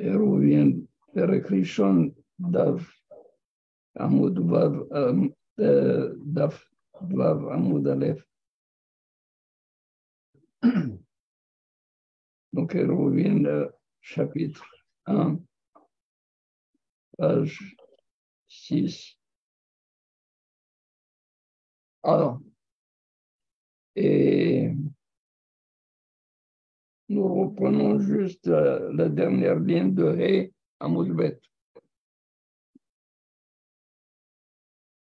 Revient Perek Rishon, Daf Amud Vav, Daf Vav Amud Aleph. Donc, elle revient chapitre 1, page 6. Alors, et nous reprenons juste la dernière ligne de He Amud Bet.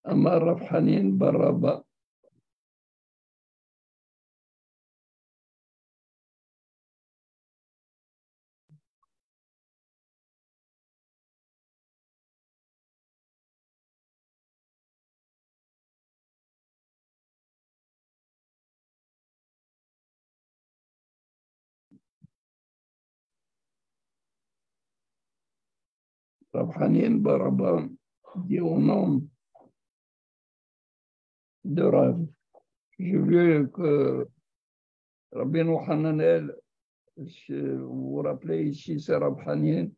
Amar Rav Hanin bar Rabba. Rav Hanin bar Rabba dit au nom de Rav. J'ai vu que Rabbeinu Hananel, vous vous rappelez ici, c'est Rav Hanin.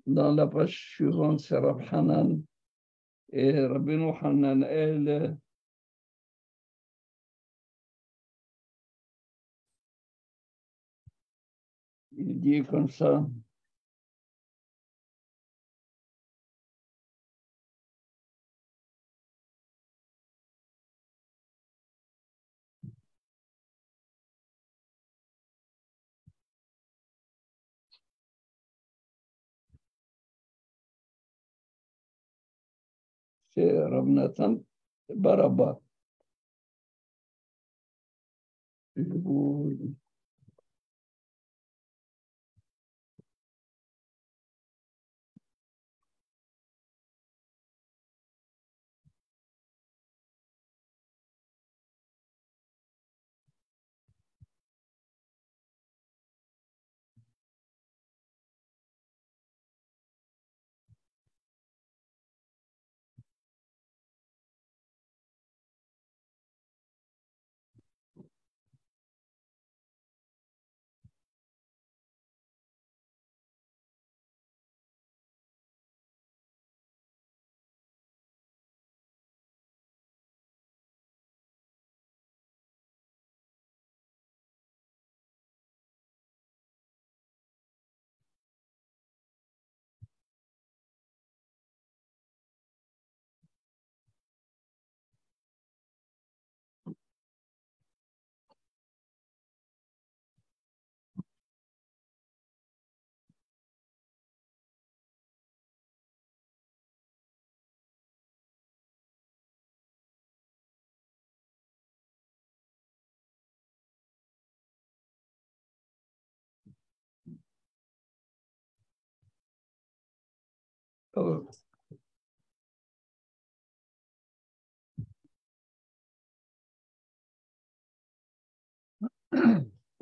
Dans la page suivante, c'est Rav Hanan. Et Rabbeinu Hananel, il dit comme ça. C'est Rav Nathan bar Rabba.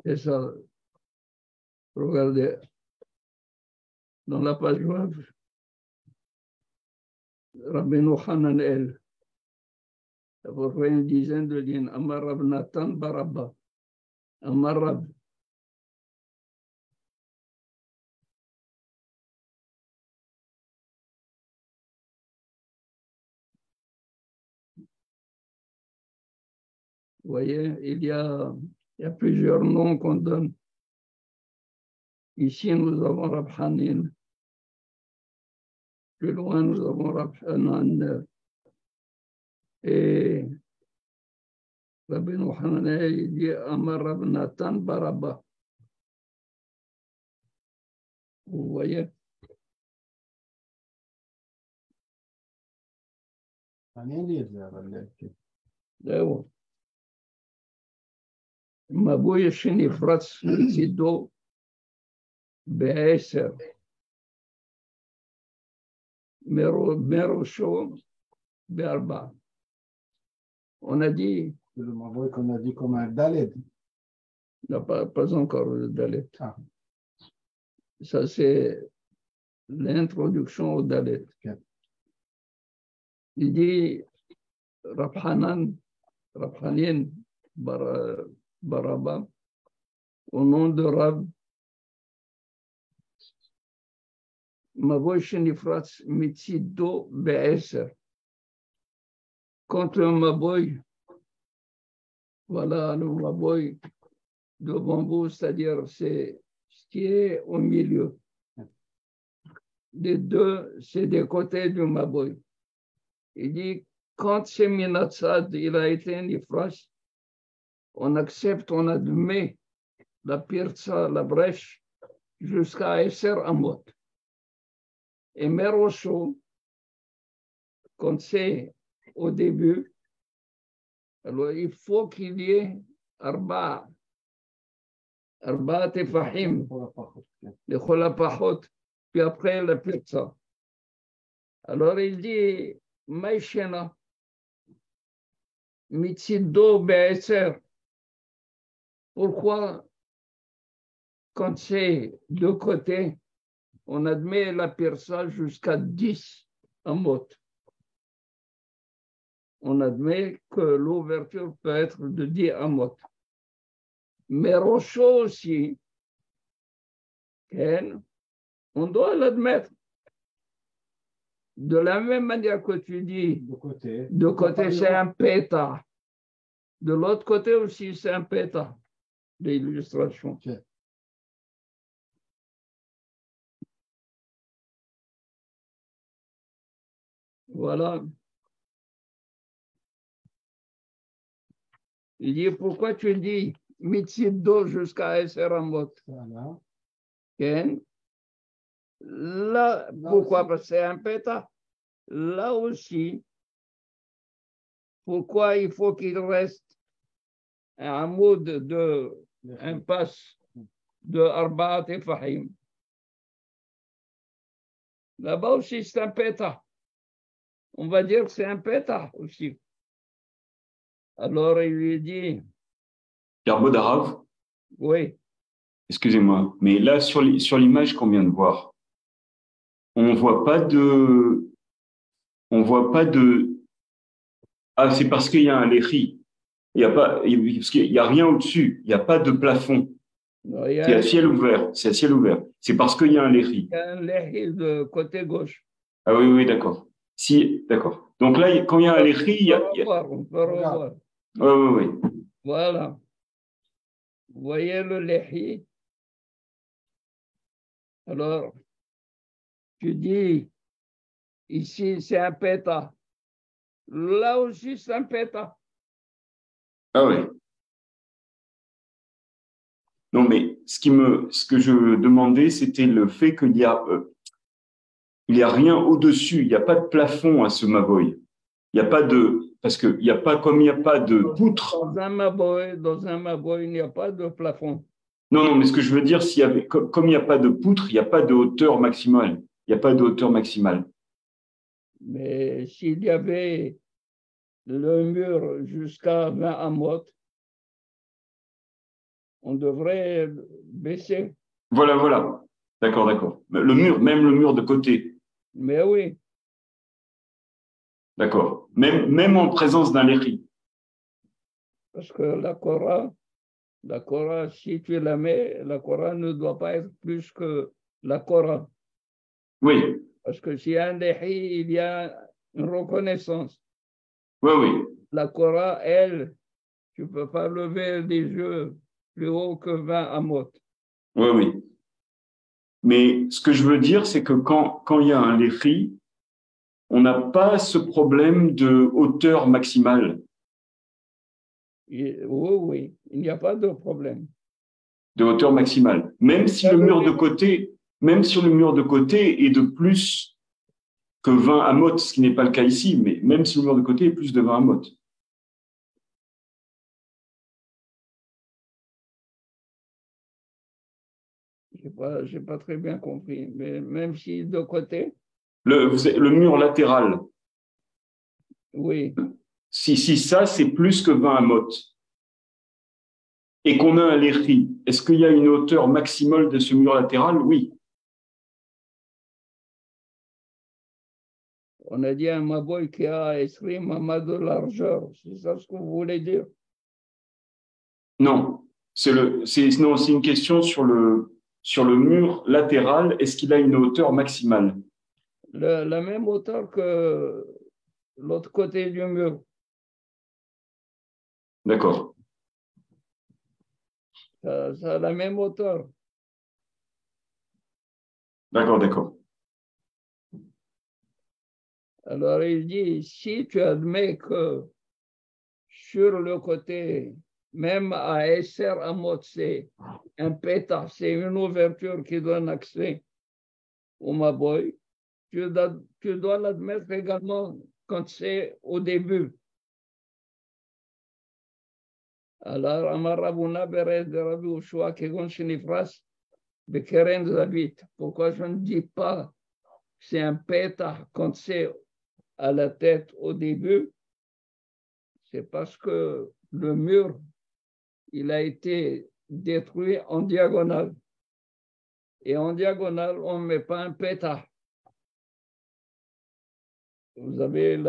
Et ça, regardez, dans la page web, Rabbeinu Hananel, à peu près une dizaine de lignes. Amar Rav Nathan bar Rabba. Amar Rav. Vous voyez, il y a plusieurs noms qu'on donne. Ici, nous avons Rav Hanin. Plus loin, nous avons Rav Hanan. Et Rabbeinu Hananel, il dit Amar Rav Nathan bar Rabba. Vous voyez? זהו. מבוי שנפרץ לצידו ב10 מראשו ב4. On a dit le Mavoy qu'on a dit comme un Daled. Non, pas encore le Dalet. Ah. Ça, c'est l'introduction au Dalet. Okay. Il dit Rabhanan Baraba, au nom de Rab, Mavoy Shenifratz Mitzido Be'eser. Contre le Maboy, voilà le Maboy de bambou, c'est-à-dire c'est ce qui est au milieu. Les deux, c'est des côtés du Maboy. Il dit, quand c'est Minatsad, il a été un ifras, on accepte, on admet la pirza, la brèche, jusqu'à Esser Amot. Et Merosho, quand c'est au début, alors il faut qu'il y ait Arba Tefahim, les Cholapachot, puis après la pirza. Alors il dit, Maïchena, Mitzido Be'eser. Pourquoi, quand c'est deux côtés, on admet la pirza jusqu'à 10 amot? On admet que l'ouverture peut être de 10 amot. Mais Rocho aussi, on doit l'admettre. De la même manière que tu dis, de côté c'est un pétard. De l'autre côté aussi, c'est un pétard d'illustration. Okay. Voilà. Il dit, pourquoi tu dis Mitzido jusqu'à Esseramot? Voilà. Là, pourquoi? Parce que c'est un pétard. Là aussi, pourquoi il faut qu'il reste un mot un passe de Arbaat et Fahim? Là-bas aussi, c'est un pétard. On va dire que c'est un pétard aussi. Alors, il lui dit... Garbo d'Arav, oui. Excusez-moi, mais là, sur l'image qu'on vient de voir, on voit pas de... Ah, c'est parce qu'il y a un léchi. Parce qu'il y a rien au-dessus. Il n'y a pas de plafond. C'est à ciel ouvert. C'est à ciel ouvert. C'est parce qu'il y a un léchi. Il y a un léchi de côté gauche. Ah oui, d'accord. Si, d'accord. Donc là, quand il y a un léchi, il y a... On peut revoir. Oui. Voilà. Vous voyez le léchi? Alors, tu dis, ici, c'est un pétard. Là aussi, c'est un pétard. Ah oui. Non, mais ce que je demandais, c'était le fait qu'il y a rien au-dessus. Il n'y a pas de plafond à ce Mavoy. Il n'y a pas parce que il n'y a pas, comme il n'y a pas de poutre. Dans un Mavoy, il n'y a pas de plafond. Non, mais ce que je veux dire, comme il n'y a pas de poutre, il n'y a pas de hauteur maximale. Il n'y a pas de hauteur maximale. Mais s'il y avait le mur jusqu'à 20 amot, on devrait baisser. Voilà. D'accord. Le mur, même le mur de côté. Mais oui. D'accord. Même en présence d'un léchi. Parce que la Korah, si tu la mets, la Korah ne doit pas être plus que la Korah. Oui. Parce que s'il y a un léchi, il y a une reconnaissance. Oui. La Korah, elle, tu ne peux pas lever les yeux plus haut que 20 amot. Oui. Mais ce que je veux dire, c'est que quand il y a un léchi, on n'a pas ce problème de hauteur maximale. Oui, il n'y a pas de problème. De hauteur maximale. Même si le mur de côté est de plus que 20 amot, ce qui n'est pas le cas ici, mais même si le mur de côté est plus de 20 amot. Je n'ai pas très bien compris, mais même si de côté. Le mur latéral. Oui. Si ça, c'est plus que 20 amot. et qu'on a un léchi, est-ce qu'il y a une hauteur maximale de ce mur latéral? Oui. On a dit un maboy qui a 20 mamas de largeur. C'est ça ce que vous voulez dire? Non, c'est une question sur le mur latéral. Est-ce qu'il a une hauteur maximale? La même hauteur que l'autre côté du mur. D'accord. Ça a la même hauteur. D'accord, d'accord. Alors il dit, si tu admets que sur le côté, même à Esser Amot, c'est un pétard, c'est une ouverture qui donne accès au Maboy, tu dois l'admettre également quand c'est au début. Alors, Amar Rabouna Bered de Rabbi Ushua Kegon Shinifras Bekeren Zabit. Pourquoi je ne dis pas c'est un pétard quand c'est à la tête au début? C'est parce que le mur, il a été détruit en diagonale. Et en diagonale, on ne met pas un pétard. Vous avez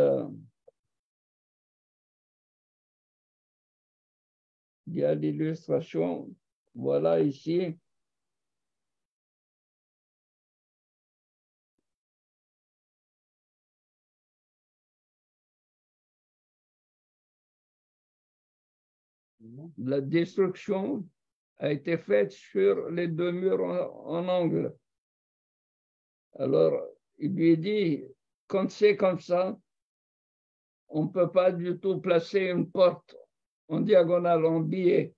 il y a l'illustration. Voilà ici. La destruction a été faite sur les deux murs en angle. Alors, il lui dit, quand c'est comme ça, on ne peut pas du tout placer une porte en diagonale, en biais.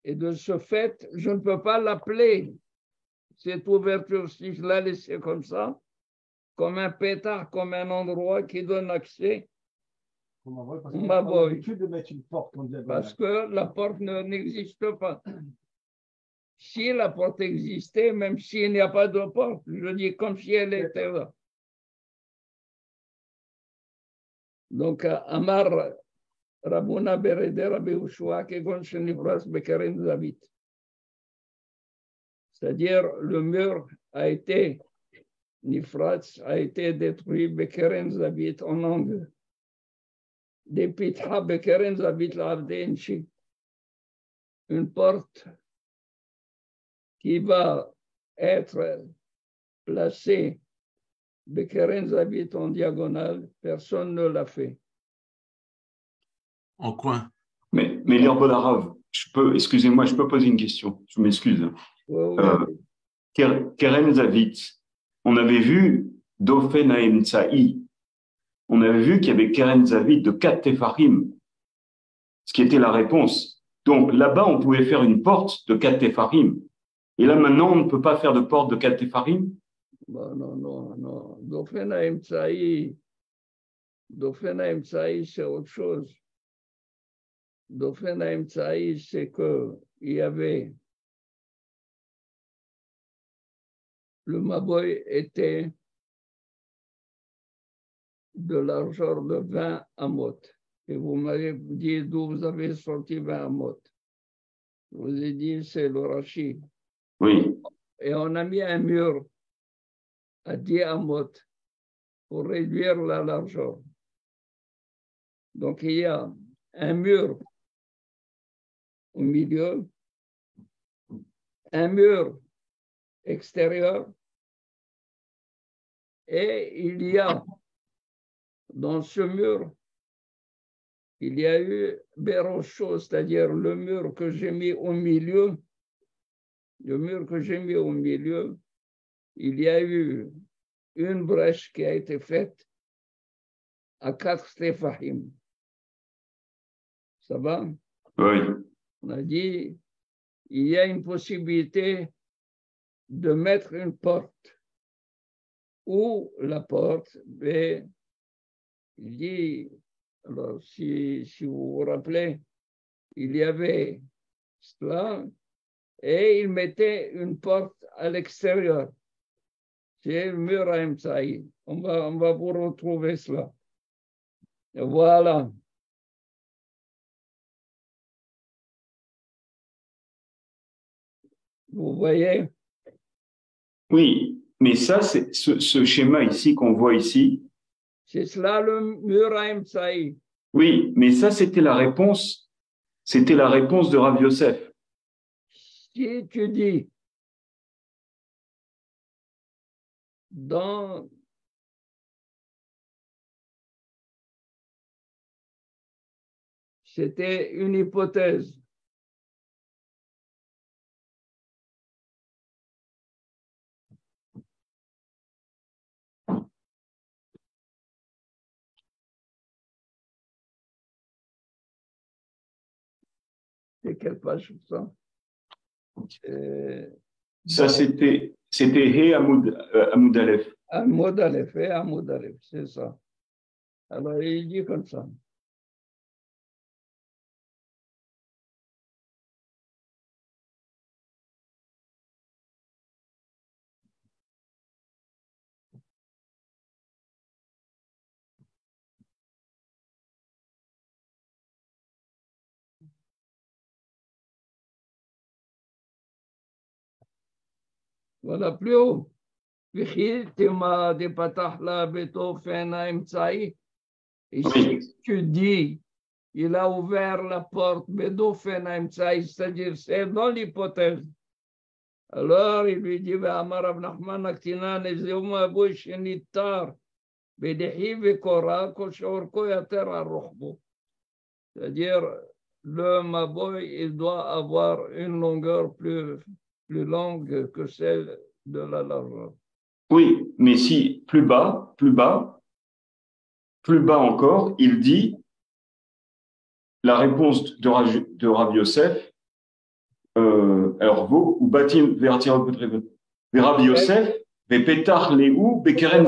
Et de ce fait, je ne peux pas l'appeler, cette ouverture, si je la laissais comme ça, comme un pétard, comme un endroit qui donne accès au Maboy. Parce que la porte n'existe pas. Si la porte existait, même s'il n'y a pas de porte, je dis comme si elle était là. Donc, Amar Rabouna Berede Rabbi Ushua Kegon Shenifras Bekeren Zabit. C'est-à-dire, le mur a été, Nifratz a été détruit Bekeren Zabit en angle. Des pitha Bekeren Zabit l'Avdenchi. Une porte qui va être placée Bekeren Zabit en diagonale, personne ne l'a fait. En coin. Mais l'herbe d'arabe, excusez-moi, je peux poser une question, je m'excuse. Keren Zavit, on avait vu Dofen Haemtsaï, on avait vu qu'il y avait Keren Zavit de 4 Tefarim, ce qui était la réponse. Donc là-bas, on pouvait faire une porte de 4 Tefarim. Et là, maintenant, on ne peut pas faire de porte de 4 Tefarim? Non. Dofen Haemtsaï, c'est autre chose. Dofen Haemtsaï, c'est qu'il y avait le Maboy était de largeur de 20 amot. Et vous m'avez dit d'où vous avez sorti 20 amot. Je vous ai dit c'est le Rashi. Oui. Et on a mis un mur à 10 amot pour réduire la largeur. Donc il y a un mur au milieu, un mur extérieur, et il y a dans ce mur, il y a eu Berocho, c'est-à-dire le mur que j'ai mis au milieu. Le mur que j'ai mis au milieu, il y a eu une brèche qui a été faite à 4 Tefahim. Ça va? Oui. On a dit, il y a une possibilité de mettre une porte ou la porte, mais il dit, alors si vous vous rappelez, il y avait cela et il mettait une porte à l'extérieur. C'est le mur à Emsaï. On va vous retrouver cela. Et voilà. Vous voyez? Oui, mais ça, c'est ce schéma ici qu'on voit ici. C'est cela le mur à Emsaï. Oui, mais ça, c'était la réponse. C'était la réponse de Rav Yosef. Si tu dis c'était une hypothèse. C'est quelle page ça? Ça, c'était He Amoud Aleph. Amoud Aleph, c'est ça. Alors, il dit comme ça. Voilà, plus haut. Ici, tu dis, il a ouvert la porte, c'est-à-dire c'est dans l'hypothèse. Alors, il lui dit, c'est-à-dire, le maboy, il doit avoir une longueur plus longue que celle de la largeur. Oui, mais si plus bas encore, il dit la réponse de Rav Yosef, alors vous, ou Batim Vertir Rav Yosef, Petach Lehu Bekeren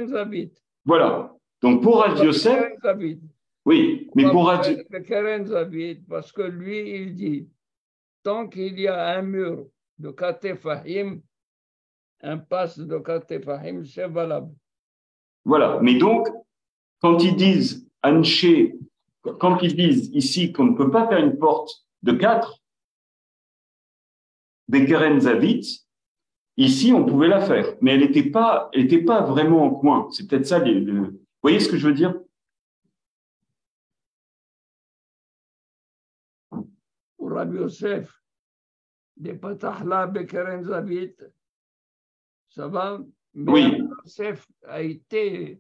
Zavit. Voilà. Donc pour Rav Yosef, oui, mais pour Rav parce que lui, il dit, tant qu'il y a un mur de Katefahim, un passe de Katefahim, c'est valable. Voilà. Mais donc, quand ils disent Anché, quand ils disent ici qu'on ne peut pas faire une porte de 4, Bekeren Zavit, ici on pouvait la faire, mais elle n'était pas vraiment en coin. C'est peut-être ça. Vous voyez ce que je veux dire? Pour Rabbi Yosef, des Patahla Bekeren Zavit, ça va, mais Oui. Rabbi Yosef a été.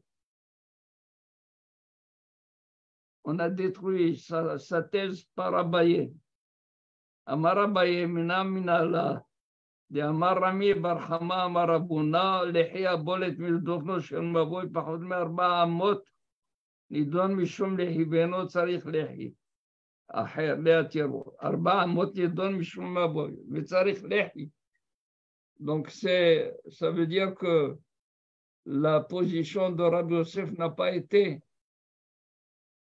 On a détruit sa thèse par Abaye. Amar Abaye mina minala. De Amar Rami Barhama Amar Abuna Lehia Bolet Mildofno Shel Maboy Pachot Merba Amot Nidon Mishum Lehi Beno Tzarich Lehi. אחר להתירו. 400 נדון משום מבוי, וצריך לחי. Donc ça veut dire que la position de Rabbi Yosef n'a pas été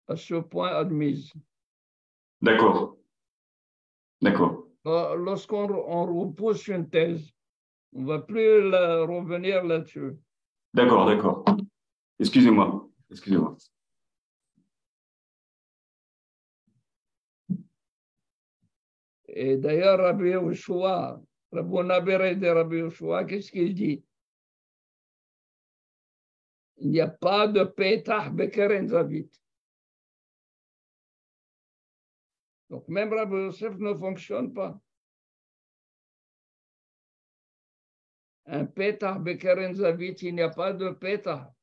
à ce point admise. D'accord. D'accord. Lorsqu'on repousse une thèse, on ne va plus revenir là-dessus. D'accord, d'accord. Excusez-moi. Et d'ailleurs, Rabbi Yoshua, Rabbi Nabere de Rabbi Yoshua, qu'est-ce qu'il dit? Il n'y a pas de Petah Bekeren Zavit. Donc même Rabbi Yosef ne fonctionne pas. Un Petah Bekeren Zavit, il n'y a pas de Petah.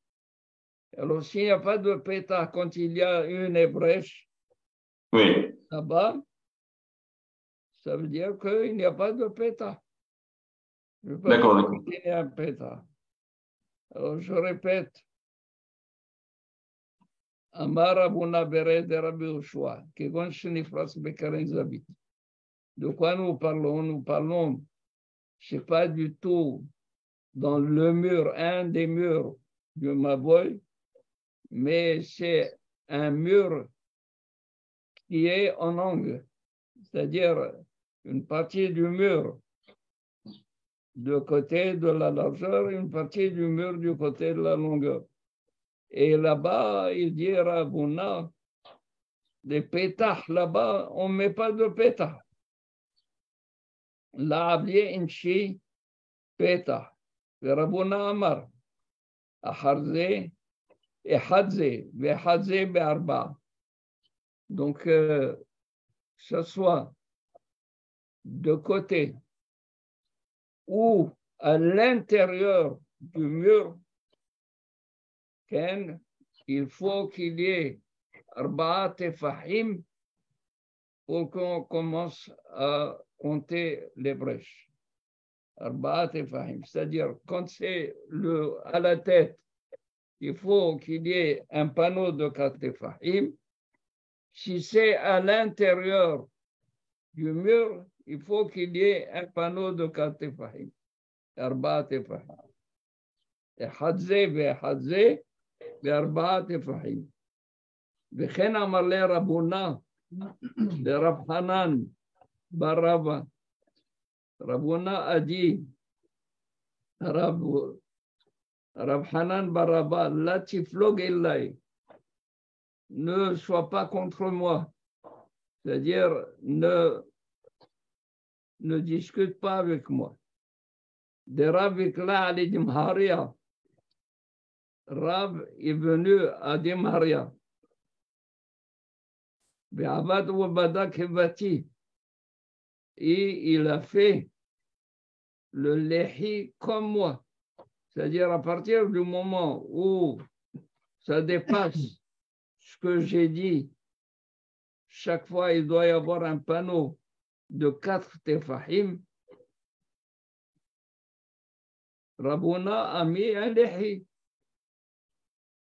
Alors s'il n'y a pas de Petah quand il y a une brèche, oui, là-bas, ça veut dire qu'il n'y a pas de Petah. D'accord. Il y a un Petah. Alors je répète. Amar Abuna Beret de Rabbi Yoshua, Kegon Shenifras Bekeren Zavit. De quoi nous parlons? Nous parlons, je ne sais pas du tout, dans le mur, un des murs du Maboy, mais c'est un mur qui est en angle, c'est-à-dire une partie du mur du côté de la largeur, une partie du mur du côté de la longueur. Et là-bas, il dit Rabouna, des pétahs là-bas, on ne met pas de pétahs. לעבלי אנשי פתח, ורבונה אמר, אחר זה, אחד זה, ואחד זה בארבעה. Donc, que ce soit de côté ou à l'intérieur du mur, il faut qu'il y ait arba'a tefahim pour qu'on commence à compter les brèches. Arba'a tefahim, c'est-à-dire quand c'est à la tête, il faut qu'il y ait un panneau de 4 tefahim. Si c'est à l'intérieur du mur, il faut qu'il y ait un panneau de 4 tefahim. Arba'a tefahim. אחד זה ואחד זה בארבעה טפחים. וכן אמר לרבונה, לרב חנן בר רבא, רבונה עדי, רב חנן בר רבא, לא תפלוג אליי, ne sois pas contre moi, c'est-à-dire ne discute pas avec moi. De Rav Ikla Ali Dimharia, Rav est venu à Dimharia. Et il a fait le lehi comme moi. C'est-à-dire à partir du moment où ça dépasse ce que j'ai dit, chaque fois il doit y avoir un panneau de 4 tefahim. Rabouna a mis un lehi.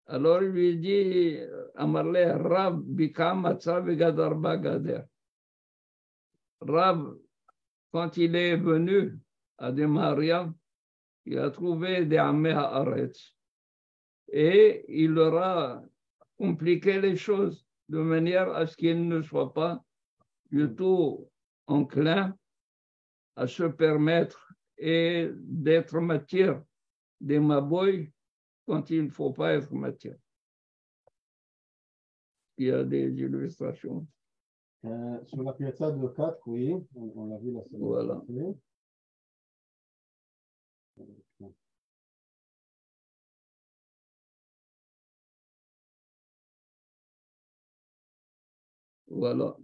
Alors il lui dit, Amarle, Rab, Bika Matza Begadar Bagader. Rab, quand il est venu à Demaria, il a trouvé des Amé Haaretz. Et il leur a compliqué les choses de manière à ce qu'ils ne soient pas du tout enclins à se permettre et d'être matière des maboy quand il ne faut pas être matière. Il y a des illustrations. Sur la piazza de 4, oui, on l'a vu la semaine Voilà. passée. Voilà.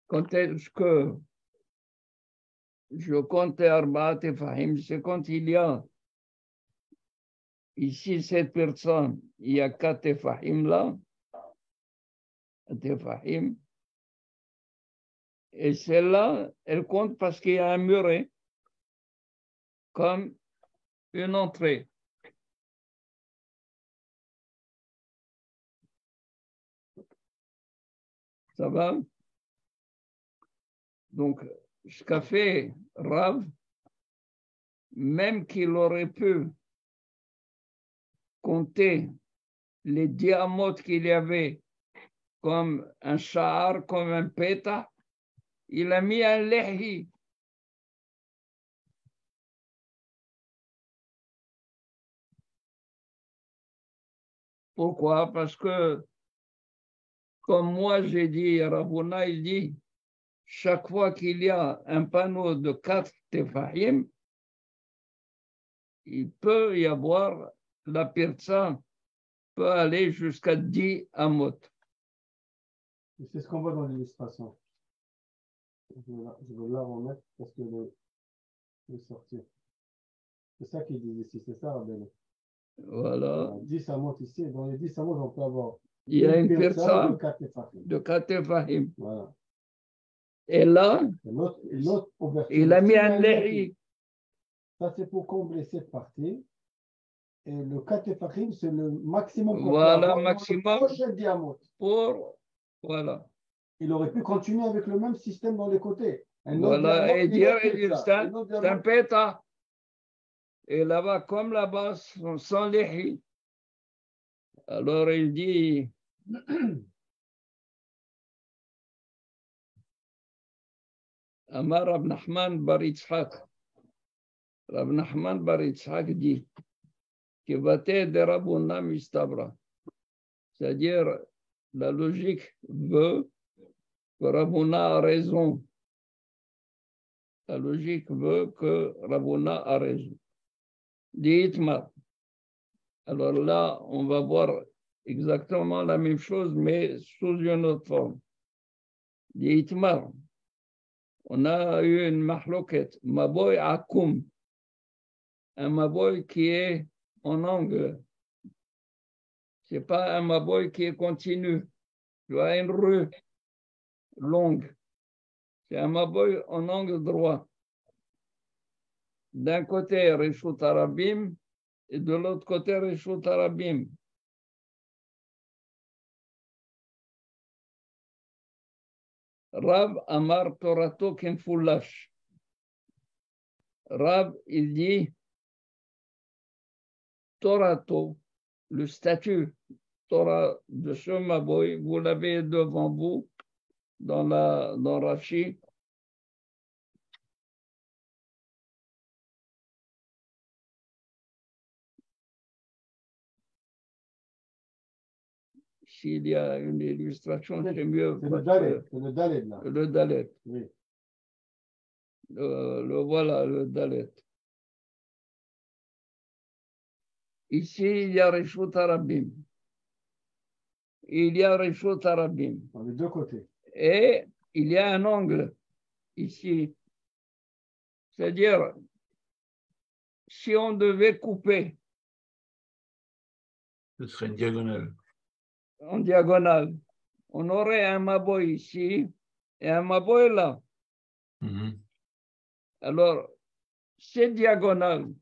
Quand est-ce que je compte Arbaat et Fahim, c'est quand il y a ici 7 personnes, il y a 4 Fahim là, Tefahim, et celle-là, elle compte parce qu'il y a un muret, comme une entrée. Ça va? Donc, ce qu'a fait Rav, même qu'il aurait pu compter les diamotes qu'il y avait comme un sha'ar, comme un péta, il a mis un lehi. Pourquoi? Parce que, comme moi j'ai dit, Rabouna, il dit, chaque fois qu'il y a un panneau de 4 tefahim, il peut y avoir, la pirza peut aller jusqu'à 10 amot. C'est ce qu'on voit dans l'illustration. Je vais la remettre parce que le sortir. C'est ça qu'il dit ici, c'est ça, Rabbeinu. Voilà. 10 amotes ici, dans les 10 amotes, on peut avoir. Il y a une pirza de 4 tefahim. Voilà. Et là, L'autre ouverture, il a mis un lehi. Ça, c'est pour combler cette partie. Et le 4 tefahim, c'est le maximum qu'on Voilà, peut avoir maximum. pour le prochain diamant. Voilà. Il aurait pu continuer avec le même système dans les côtés. Voilà, et dire, c'est un péta. Et là-bas, comme là-bas, sans lehi. Alors il dit, Amar Rab Nachman bar Yitzhak, Rav Nachman bar Yitzhak dit que Bate de Rabuna Mistabra. C'est-à-dire, la logique veut que Rabuna a raison. La logique veut que Rabuna a raison. Dites-moi. Alors là, on va voir exactement la même chose, mais sous une autre forme. Dites-moi. On a eu une mahloket, Maboy Akum, un Maboy qui est en angle. Ce n'est pas un Maboy qui est continu. Tu as une rue longue. C'est un Maboy en angle droit. D'un côté, Rishut Arabim, et de l'autre côté, Rishut Arabim. Rab Amar Torato Kenfulash. Rab, il dit Torato, le statut Torah de ce Maboy, vous l'avez devant vous dans Rashi. S'il y a une illustration, c'est mieux. C'est le Dalet, c'est le Dalet là. Le Dalet. Oui. Voilà, le Dalet. Ici, il y a Rishut Arabim. Il y a Rishut Arabim. Dans les deux côtés. Et il y a un angle ici. C'est-à-dire, si on devait couper Ce serait une diagonale. en diagonale, on aurait un Maboy ici et un Maboy là. Mhm. Alors, ces diagonales,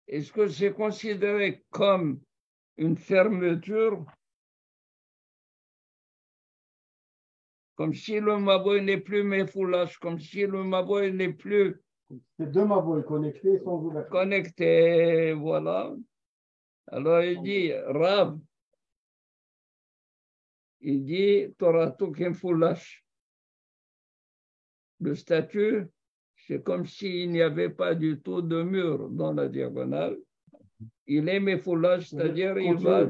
est-ce que c'est considéré comme une fermeture? Comme si le Maboy n'est plus méfoulache, comme si le Maboy n'est plus Ces deux Maboy connectés sans ouverture. connecté, voilà. Alors il dit, Rab, il dit, Toratou Kenfulash. Le statut, c'est comme s'il n'y avait pas du tout de mur dans la diagonale. Il est méfoulache, c'est-à-dire il va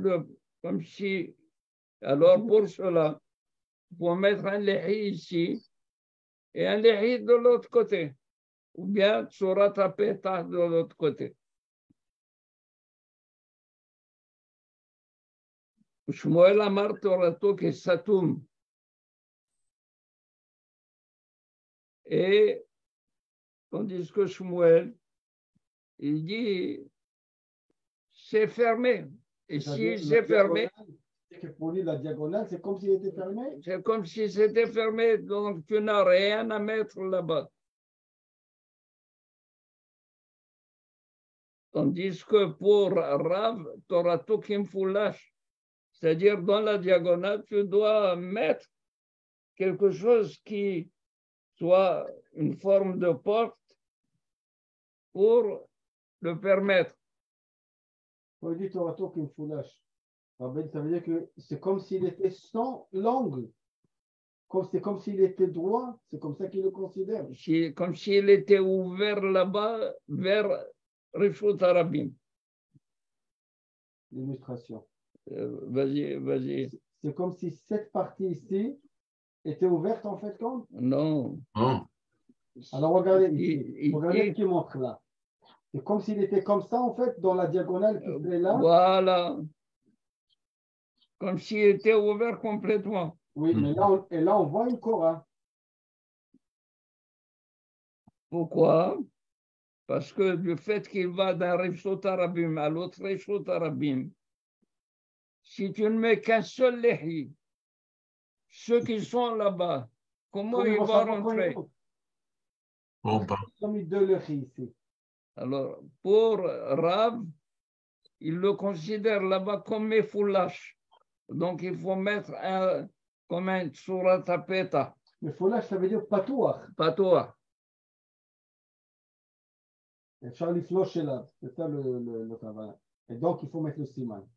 comme si. Alors pour cela, il faut mettre un lehi ici et un lehi de l'autre côté, ou bien Tsurat Apetah de l'autre côté. Shmuel Amar Torato que Satum. Et tandis que Shmuel, il dit, c'est fermé. Et si c'est fermé, C'est que pour lui, la diagonale, c'est comme s'il était fermé. c'est comme si c'était fermé, donc tu n'as rien à mettre là-bas. Tandis que pour Rav, Torato Kimfulash, c'est-à-dire dans la diagonale, tu dois mettre quelque chose qui soit une forme de porte pour le permettre. Quand il dit Torato qui me foulache, ça veut dire que c'est comme s'il était sans l'angle. C'est comme s'il était droit, c'est comme ça qu'il le considère. Comme s'il était ouvert là-bas vers Rishut Arabim. L'illustration. Vas-y. C'est comme si cette partie ici était ouverte en fait comme. Non. Oh. Alors regardez ici. Regardez ce qu'il montre là. C'est comme s'il était comme ça en fait dans la diagonale qui serait là. Voilà. Comme s'il était ouvert complètement. Oui, mais là on voit une Korah. Pourquoi? Parce que du fait qu'il va d'un Rishut Arabim à l'autre Rishut Arabim, si tu ne mets qu'un seul lehi, ceux qui sont là-bas, comment ils vont rentrer? Bon, pas. Ils ont mis deux lehis ici. Alors, pour Rav, il le considère là-bas comme méfoulache. Donc, il faut mettre comme un Tsurat Apetah. Mais foulache, ça veut dire patouach. Patois. Et Charlie Floch est là. C'est ça le travail. Et donc, il faut mettre le siman.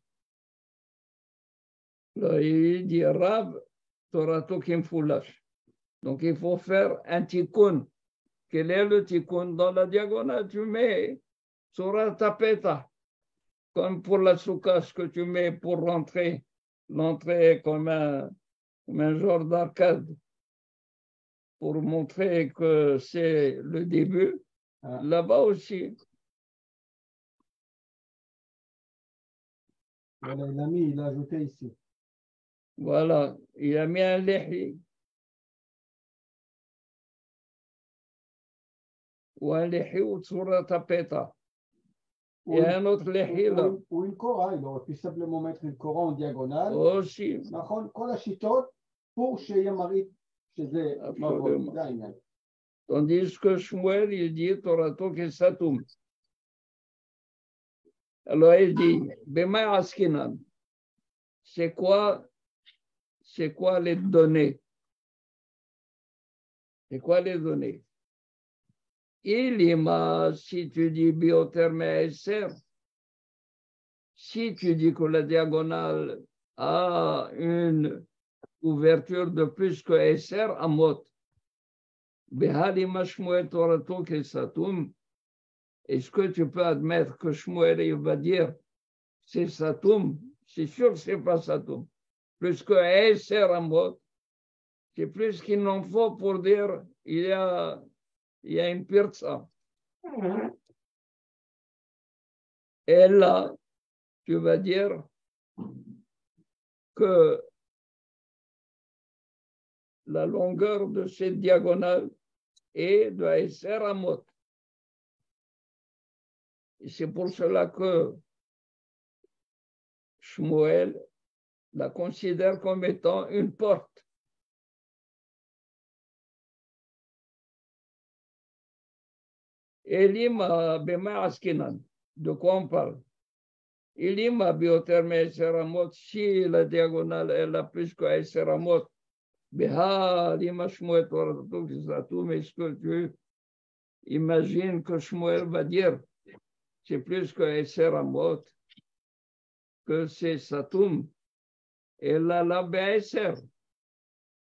Il dit Rav, Torato Kimfulash. Donc, il faut faire un tikkun Quel est le tikkun? Dans la diagonale, tu mets Surat Tapeta, comme pour la soukha, ce que tu mets pour rentrer. L'entrée est comme un genre d'arcade, pour montrer que c'est le début. Ah. Là-bas aussi. Voilà, il a mis, il a ajouté ici. Voilà, il a mis un lehi. Ou un lehi ou Surat Tapeta. Et un autre lehi là. Ou une Korah, il aurait pu simplement mettre une Korah en diagonale. Aussi. כל השיטות pour שיהיה מראית שזה מבוי. זה העניין. Tandis que Shmuel, il dit Torato Kesatoum. Alors il dit, Bema Askinan, c'est quoi les données? C'est quoi les données? Il si tu dis biotherme SR, si tu dis que la diagonale a une ouverture de plus que SR, Amot, Behalima Shmuel Torato Kesatoum, est-ce que tu peux admettre que Shmuel il va dire c'est Satoum? C'est sûr que ce n'est pas Satoum. Plus que SR Amot, c'est plus qu'il n'en faut pour dire il y a une pirza. Et là, tu vas dire que la longueur de cette diagonale est de SR Amot. Et c'est pour cela que Shmuel la considère comme étant une porte. Elima Bema Askinan, de quoi on parle? Elima Biotherme Seramot, si la diagonale est la plus que Seramot, Beha Lima Shmuel Toratou, est-ce que tu imagines que Shmuel va dire c'est plus que Seramot, que c'est Satoum, et là, la BSR.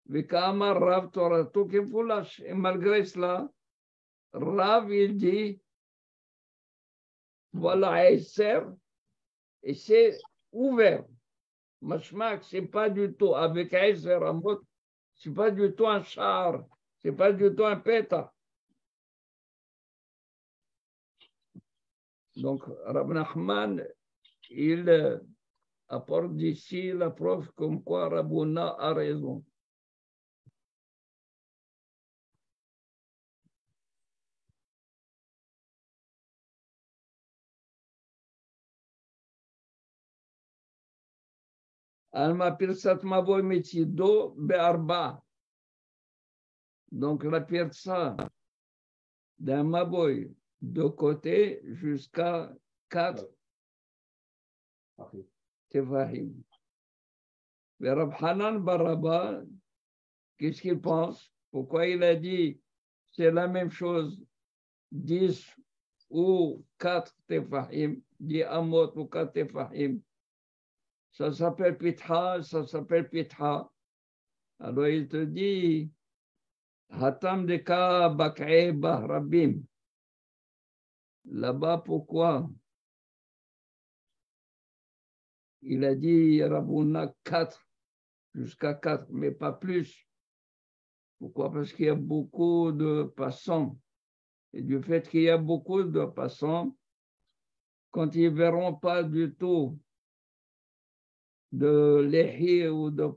Vikama Rav Toratou Kimfulash, et malgré cela, Rav, il dit, voilà, SR, et c'est ouvert. Mashmak, c'est pas du tout, avec SR en mode, c'est pas du tout un char, c'est pas du tout un péta. Donc, Rav Nachman, il apporte d'ici la preuve comme quoi Rabouna a raison. Alma pirsat mavoy metido be'arba. Donc la pirsa d'un mavoy de côté jusqu'à 4 tefahim. Mais Rab Hanan Baraba, qu'est-ce qu'il pense? Pourquoi il a dit c'est la même chose 10 ou 4 tefahim, 10 amot ou 4 tefahim? Ça s'appelle Pitha, ça s'appelle Pitha. Alors il te dit, Hatam deka bak'e bahrabim. Là-bas, pourquoi? Il a dit Rabouna 4, jusqu'à 4, mais pas plus. Pourquoi? Parce qu'il y a beaucoup de passants. Et du fait qu'il y a beaucoup de passants, quand ils ne verront pas du tout de l'éhi ou de...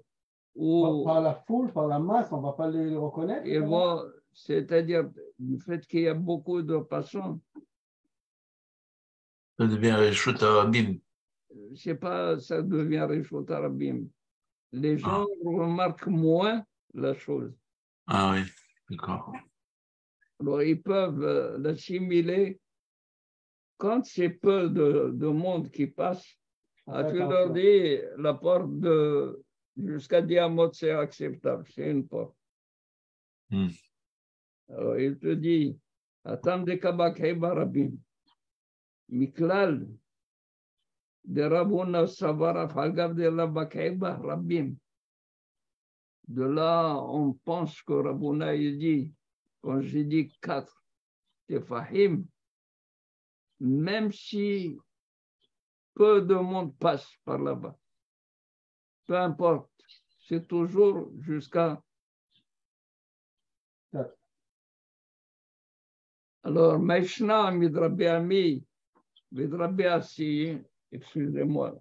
Par la foule, par la masse, on ne va pas les reconnaître. Ils vont, c'est-à-dire du fait qu'il y a beaucoup de passants. Ça devient Reshut Arabim. C'est pas, ça devient Reshut Arabim. Les gens remarquent moins la chose. Ah oui, d'accord. Alors, ils peuvent l'assimiler. Quand c'est peu de monde qui passe, tu leur dis la porte de jusqu'à Diamot, c'est acceptable, c'est une porte. Alors, il te dit, attendez Kabakhe Barabim, Miklal, de Rabouna Savara Falgav de la Bakhe Barabim. De là, on pense que Rabouna, il dit, quand j'ai dit 4, tefahim, même si peu de monde passe par là-bas. Peu importe, c'est toujours jusqu'à... Alors, Maishna, Midrabi Ami, Midrabi Assi, excusez-moi.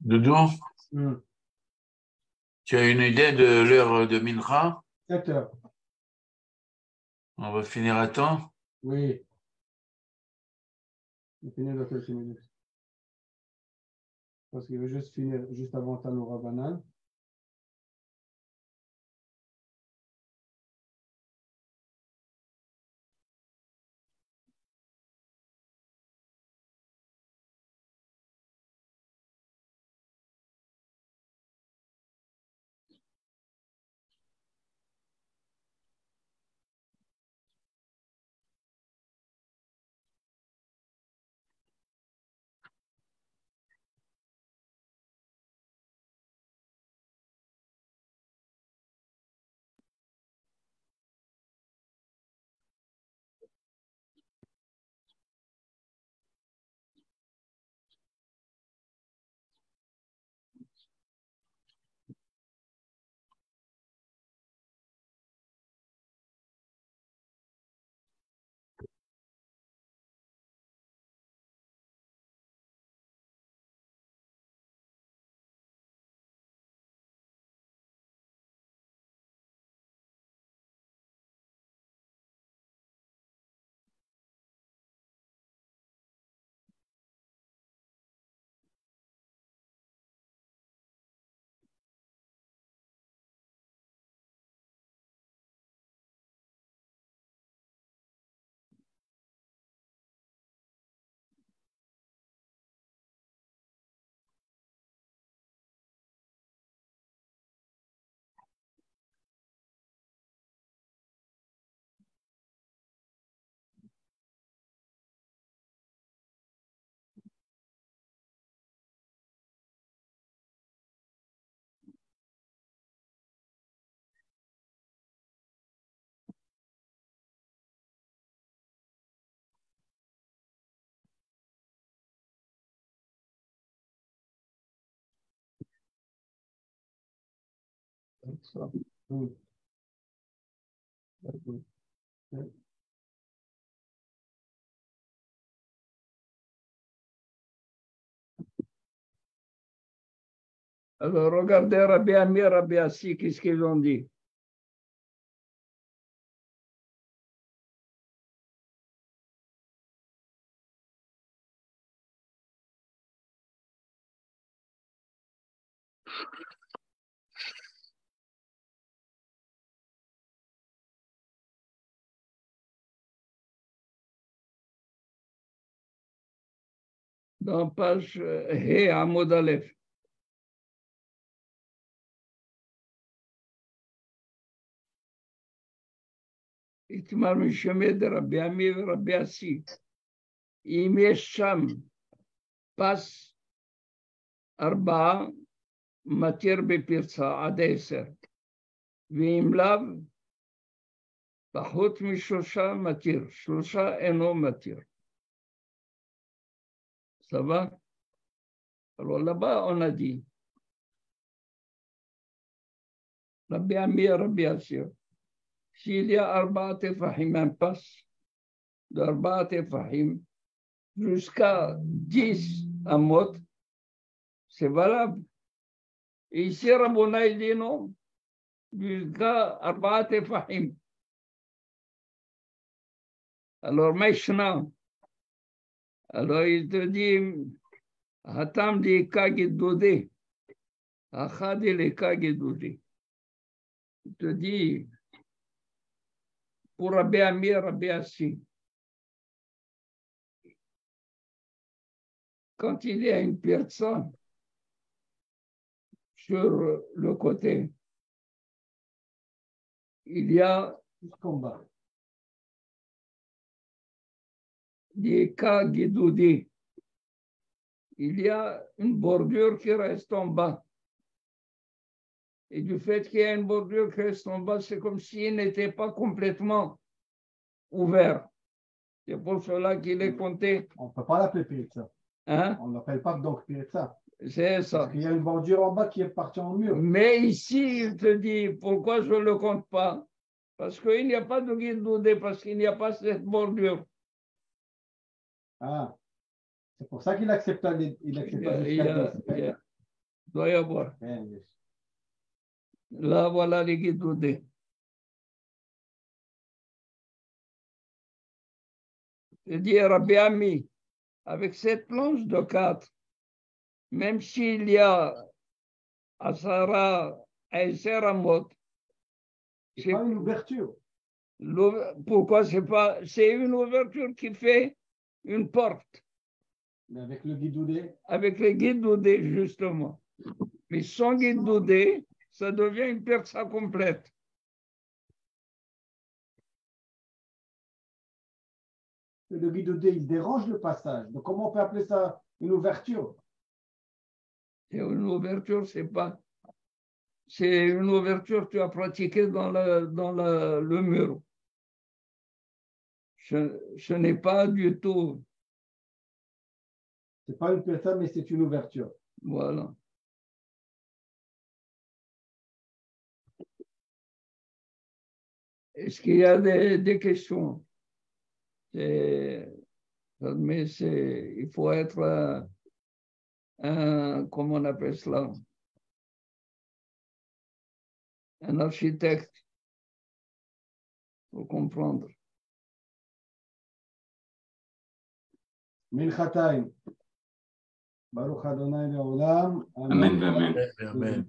Doudou, tu as une idée de l'heure de Mincha? 7 heures. On va finir à temps? Oui. On finit dans quelques minutes. Parce qu'il veut juste finir juste avant Tanoura Banane. Alors, regardez Rabbi Amir, Rabbi Assi, qu'est-ce qu'ils ont dit? Dans page He Amod Aleph. Itmar Mishemed, Rabbi Amir, Rabbi Assi. אם יש שם פס 4 מתיר בפרצה עד 10, ואם לאו פחות מ3 מתיר, 3 אינו מתיר. Ça va? Alors là-bas, on a dit, Rabbi Amir, Rabbi Assi, s'il y a 4 tefahim, un passe de 4 tefahim, jusqu'à 10 amot, c'est valable. Et ici, Rabbona, il dit non, jusqu'à 4 tefahim. Alors, maintenant, alors il te dit, Hatam di Kagidoude, Achadi le Kagidoude. Il te dit, pour Rabbi Amir, Rabbi Assi, quand il y a une personne sur le côté, il y a Jusqu'en bas. des cas guidoudés. Il y a une bordure qui reste en bas. Et du fait qu'il y a une bordure qui reste en bas, c'est comme s'il n'était pas complètement ouvert. C'est pour cela qu'il est compté. On ne peut pas l'appeler Piretza. Hein? On ne l'appelle pas donc Piretza. C'est ça. Parce qu'il y a une bordure en bas qui est partie en mur. Mais ici, il te dit, pourquoi je ne le compte pas? Parce qu'il n'y a pas de guidoudé, parce qu'il n'y a pas cette bordure. Ah. C'est pour ça qu'il accepte pas jusqu'à 10. Il doit y avoir. Là, voilà les guidoudés. Je dis, Rabbi Ami, avec cette planche de 4, même s'il y a Asara, Aïser Amot, C'est pas une ouverture. pourquoi c'est pas, c'est une ouverture qui fait une porte. Mais avec le guidoudé. Avec les guidoudés, justement. Mais sans guidoudé, ça devient une perça complète. Le guidoudé, il dérange le passage. Donc, comment on peut appeler ça une ouverture? Et une ouverture, c'est pas. C'est une ouverture que tu as pratiquée dans le mur. Ce n'est pas du tout. C'est pas une perça, mais c'est une ouverture. Voilà. Est-ce qu'il y a des questions? Mais il faut être comment on appelle cela? Un architecte pour comprendre. Milchataim. Baruch Adonai Leolam. Amen, amen. Amen.